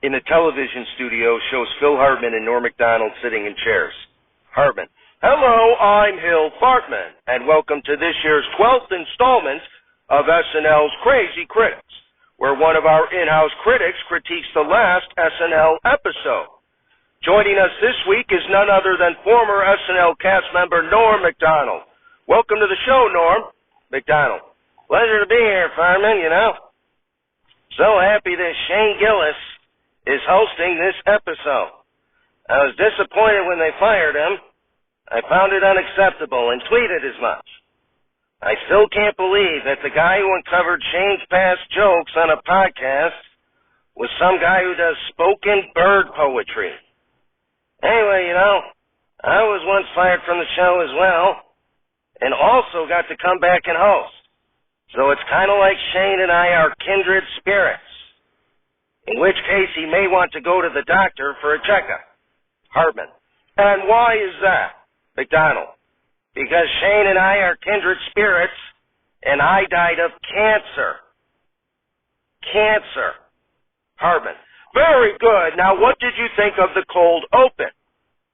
in the television studio shows Phil Hartman and Norm Macdonald sitting in chairs. Hartman: hello, I'm Hill Fartman, and welcome to this year's 12th installment of SNL's Crazy Critics, where one of our in-house critics critiques the last SNL episode. Joining us this week is none other than former SNL cast member Norm Macdonald. Welcome to the show, Norm. Macdonald: pleasure to be here, Fartman, So happy that Shane Gillis is hosting this episode. I was disappointed when they fired him. I found it unacceptable and tweeted as much. I still can't believe that the guy who uncovered Shane's past jokes on a podcast was some guy who does spoken bird poetry. Anyway, I was once fired from the show as well, and also got to come back and host. So it's kind of like Shane and I are kindred spirits, in which case he may want to go to the doctor for a checkup. Hartman: and why is that? Macdonald: because Shane and I are kindred spirits, and I died of cancer. Cancer. Hartman: very good. Now, what did you think of the cold open?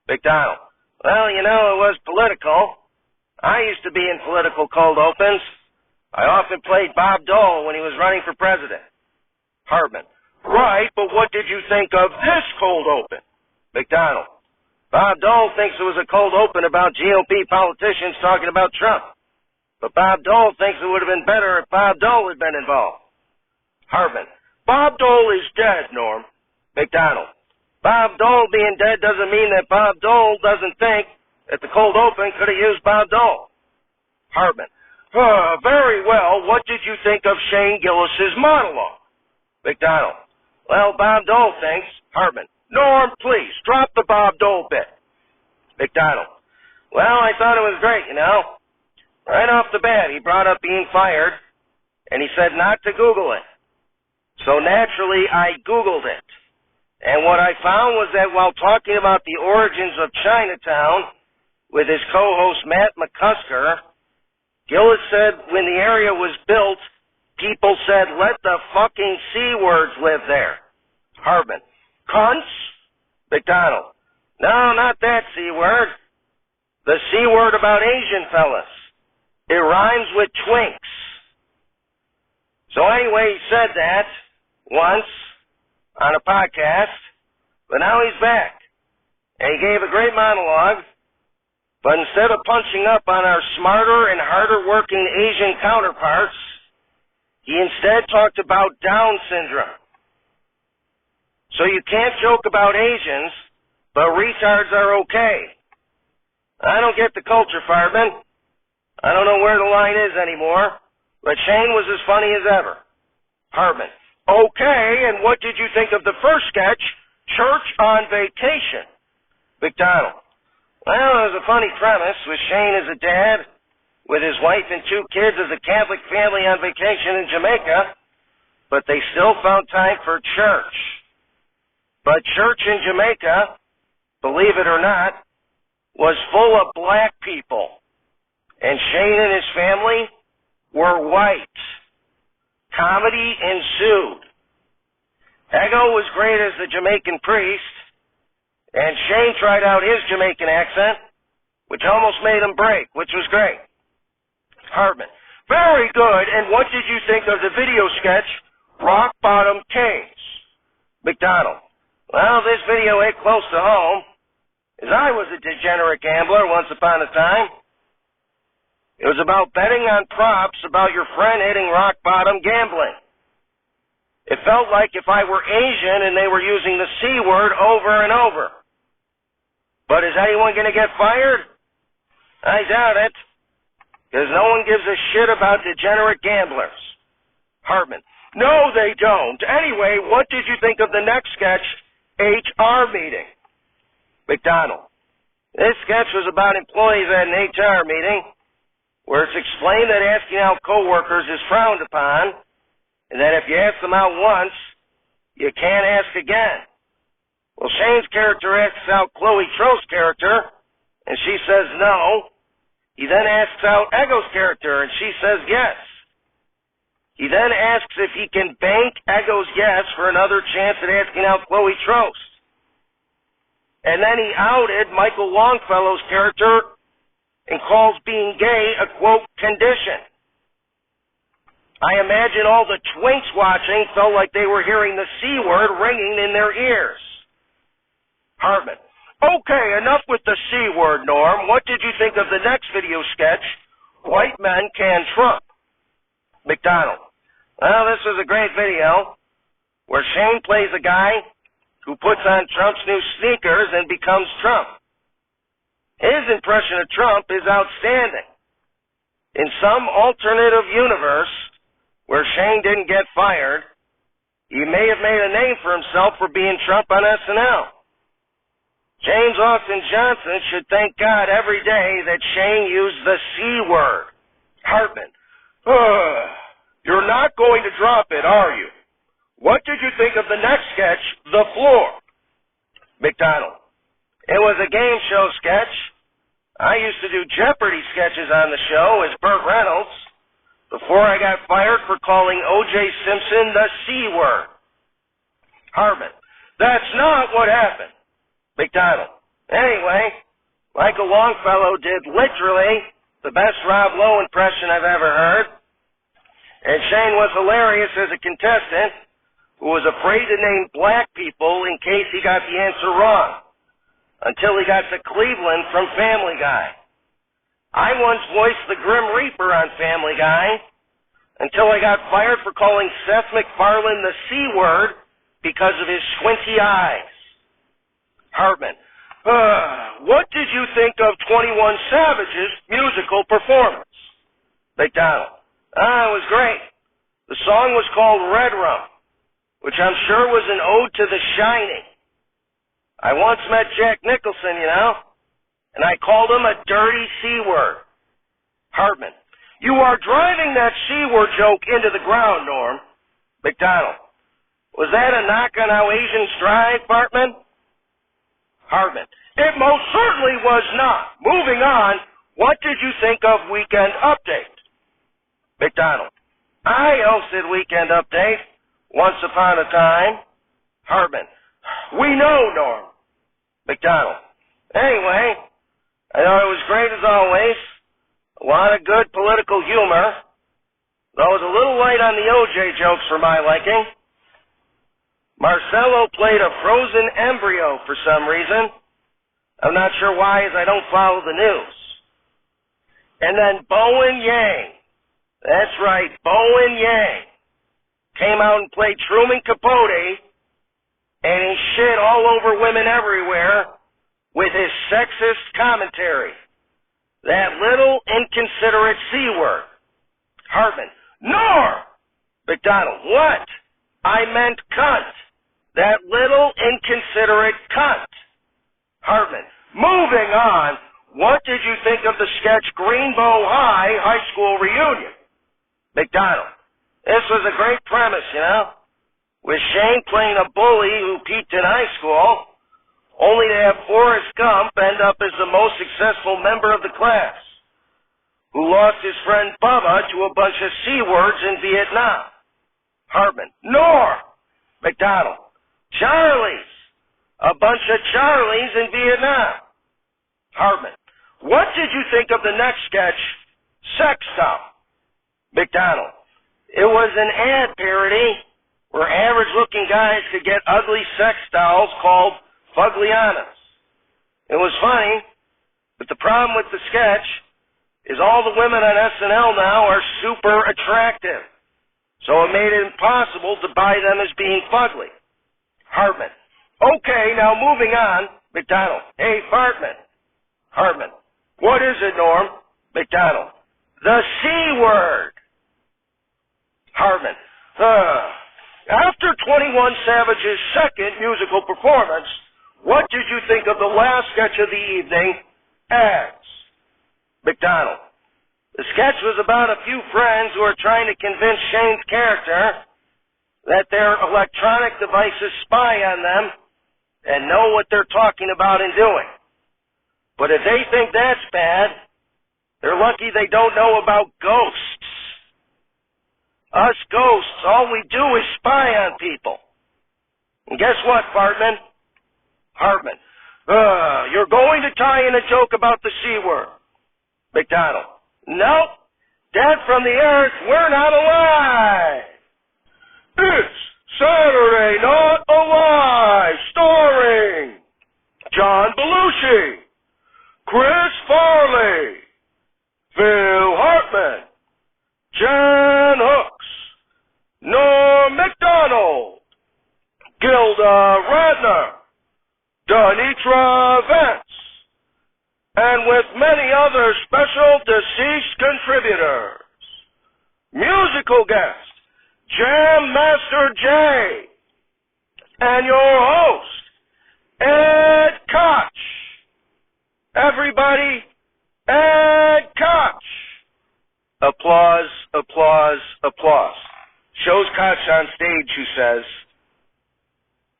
Macdonald: well, it was political. I used to be in political cold opens. I often played Bob Dole when he was running for president. Hartman: right, but what did you think of this cold open? Macdonald: Bob Dole thinks it was a cold open about GOP politicians talking about Trump. But Bob Dole thinks it would have been better if Bob Dole had been involved. Hartman: Bob Dole is dead, Norm. Macdonald: Bob Dole being dead doesn't mean that Bob Dole doesn't think that the cold open could have used Bob Dole. Hartman: very well. What did you think of Shane Gillis's monologue? Macdonald: well, Bob Dole thinks. Hartman: Norm, please, drop the Bob Dole bit. Macdonald: well, I thought it was great, Right off the bat, he brought up being fired, and he said not to Google it. So naturally, I Googled it. And what I found was that while talking about the origins of Chinatown with his co-host Matt McCusker, Gillis said when the area was built, people said, let the fucking C words live there. Hartman: cunts? Macdonald: no, not that C word. The C word about Asian fellas. It rhymes with twinks. So anyway, he said that once on a podcast, but now he's back. And he gave a great monologue, but instead of punching up on our smarter and harder working Asian counterparts, he instead talked about Down syndrome. So you can't joke about Asians, but retards are okay. I don't get the culture, Fartman. I don't know where the line is anymore, but Shane was as funny as ever. Hartman: okay, and what did you think of the first sketch, Church on Vacation? Macdonald: well, it was a funny premise with Shane as a dad, with his wife and 2 kids as a Catholic family on vacation in Jamaica, but they still found time for church. But church in Jamaica, believe it or not, was full of black people, and Shane and his family were white. Comedy ensued. Ego was great as the Jamaican priest, and Shane tried out his Jamaican accent, which almost made him break, which was great. Hartman: very good, and what did you think of the video sketch, Rock Bottom Kings? Macdonald: well, this video hit close to home, as I was a degenerate gambler once upon a time. It was about betting on props about your friend hitting rock bottom gambling. It felt like if I were Asian and they were using the C word over and over. But is anyone going to get fired? I doubt it, because no one gives a shit about degenerate gamblers. Hartman: no, they don't. Anyway, what did you think of the next sketch, HR meeting? Macdonald: this sketch was about employees at an HR meeting where it's explained that asking out coworkers is frowned upon, and that if you ask them out once, you can't ask again. Well, Shane's character asks out Chloe Tro's character, and she says no. He then asks out Ego's character, and she says yes. He then asks if he can bank Eggo's yes for another chance at asking out Chloe Trost. And then he outed Michael Longfellow's character and calls being gay a, quote, condition. I imagine all the twinks watching felt like they were hearing the C word ringing in their ears. Hartman. Okay, enough with the C word, Norm. What did you think of the next video sketch, White Men Can Trump? McDonald. Well, this was a great video where Shane plays a guy who puts on Trump's new sneakers and becomes Trump. His impression of Trump is outstanding. In some alternative universe where Shane didn't get fired, he may have made a name for himself for being Trump on SNL. James Austin Johnson should thank God every day that Shane used the C word. Hartman. You're not going to drop it, are you? What did you think of the next sketch, The Floor? McDonald. It was a game show sketch. I used to do Jeopardy sketches on the show as Burt Reynolds before I got fired for calling O.J. Simpson the C word. Hartman. That's not what happened. McDonald. Anyway, Michael Longfellow did literally the best Rob Lowe impression I've ever heard. And Shane was hilarious as a contestant who was afraid to name black people in case he got the answer wrong, until he got to Cleveland from Family Guy. I once voiced the Grim Reaper on Family Guy until I got fired for calling Seth MacFarlane the C word because of his squinty eyes. Hartman. What did you think of 21 Savage's musical performance? McDonald. It was great. The song was called Red Rum, which I'm sure was an ode to The Shining. I once met Jack Nicholson, and I called him a dirty C word. Hartman. You are driving that C word joke into the ground, Norm. McDonald. Was that a knock on how Asians drive, Hartman? Hartman. It most certainly was not. Moving on, what did you think of Weekend Update? McDonald. I hosted Weekend Update once upon a time. Hartman. We know, Norm. McDonald. Anyway, I thought it was great as always. A lot of good political humor, though it was a little light on the OJ jokes for my liking. Marcelo played a frozen embryo for some reason. I'm not sure why, as I don't follow the news. And then Bowen Yang. That's right, Bowen Yang came out and played Truman Capote, and he shit all over women everywhere with his sexist commentary. That little inconsiderate C word. Hartman. Nor! McDonald. What? I meant cunt. That little inconsiderate cunt. Hartman. Moving on, what did you think of the sketch Greenbow High School Reunion? McDonald. This was a great premise, with Shane playing a bully who peaked in high school, only to have Forrest Gump end up as the most successful member of the class, who lost his friend Bubba to a bunch of C words in Vietnam. Hartman. Nor! McDonald. Charlies. A bunch of Charlies in Vietnam. Hartman. What did you think of the next sketch, Sex Stuff? McDonald. It was an ad parody where average-looking guys could get ugly sex dolls called Fuglianas. It was funny, but the problem with the sketch is all the women on SNL now are super attractive, so it made it impossible to buy them as being fugly. Hartman. Okay, now moving on. McDonald. Hey, Fartman. Hartman. What is it, Norm? McDonald. The C word. Hartman. After 21 Savage's second musical performance, what did you think of the last sketch of the evening, Ads? McDonald. The sketch was about a few friends who are trying to convince Shane's character that their electronic devices spy on them and know what they're talking about and doing. But if they think that's bad, they're lucky they don't know about ghosts. Us ghosts, all we do is spy on people. And guess what, Hartman? You're going to tie in a joke about the C word. McDonald. Nope. Dead from the earth, we're not alive. It's Saturday Not Alive, starring John Belushi, Chris Farley, Phil Hartman, Jan Hooks, Norm MacDonald, Gilda Radner, Danitra Vance, and with many other special deceased contributors. Musical guest, Jam Master Jay, and your host, Ed Koch. Everybody, Ed Koch. Applause, applause, applause. Shows Koch on stage who says,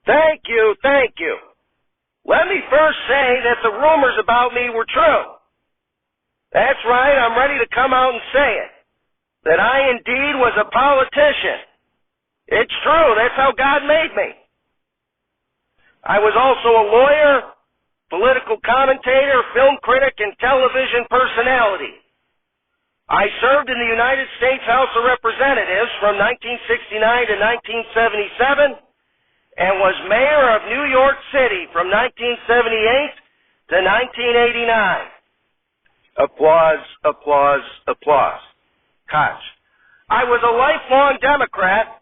Thank you, thank you. Let me first say that the rumors about me were true. That's right, I'm ready to come out and say it. That I indeed was a politician. It's true, that's how God made me. I was also a lawyer, political commentator, film critic, and television personality. I served in the United States House of Representatives from 1969 to 1977 and was mayor of New York City from 1978 to 1989. Applause, applause, applause. Koch. I was a lifelong Democrat,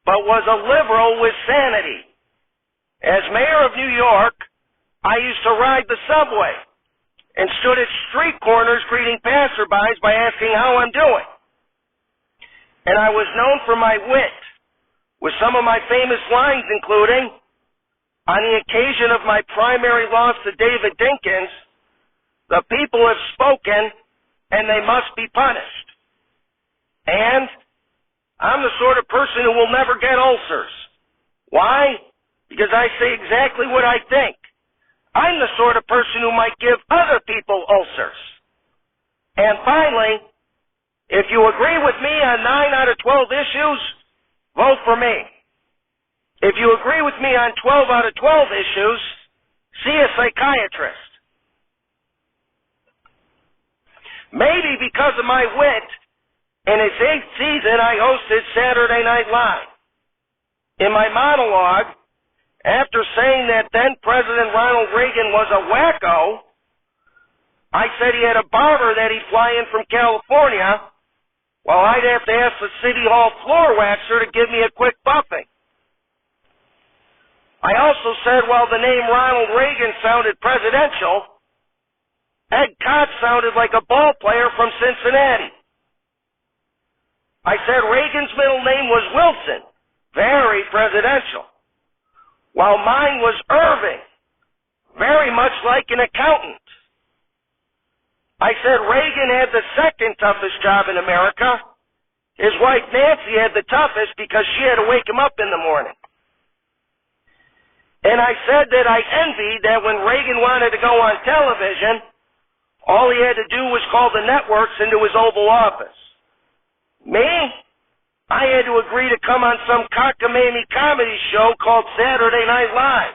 but was a liberal with sanity. As mayor of New York, I used to ride the subway and stood at street corners greeting passerbys by asking how I'm doing. And I was known for my wit, with some of my famous lines including, on the occasion of my primary loss to David Dinkins, the people have spoken and they must be punished. And I'm the sort of person who will never get ulcers. Why? Because I say exactly what I think. I'm the sort of person who might give other people ulcers. And finally, if you agree with me on 9 out of 12 issues, vote for me. If you agree with me on 12 out of 12 issues, see a psychiatrist. Maybe because of my wit, in its 8th season, I hosted Saturday Night Live. In my monologue, after saying that then President Ronald Reagan was a wacko, I said he had a barber that he'd fly in from California, while I'd have to ask the City Hall floor waxer to give me a quick buffing. I also said while the name Ronald Reagan sounded presidential, Ed Koch sounded like a ball player from Cincinnati. I said Reagan's middle name was Wilson, very presidential, while mine was Irving, very much like an accountant. I said Reagan had the second toughest job in America. His wife Nancy had the toughest because she had to wake him up in the morning. And I said that I envied that when Reagan wanted to go on television, all he had to do was call the networks into his Oval Office. Me? I had to agree to come on some cockamamie comedy show called Saturday Night Live.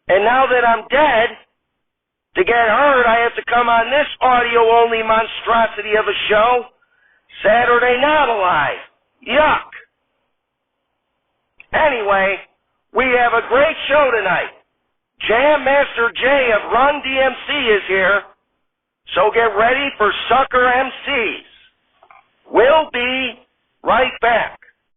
And now that I'm dead, to get heard, I have to come on this audio-only monstrosity of a show, Saturday Not Alive. Yuck. Anyway, we have a great show tonight. Jam Master Jay of Run DMC is here, so get ready for Sucker MCs. We'll be right back.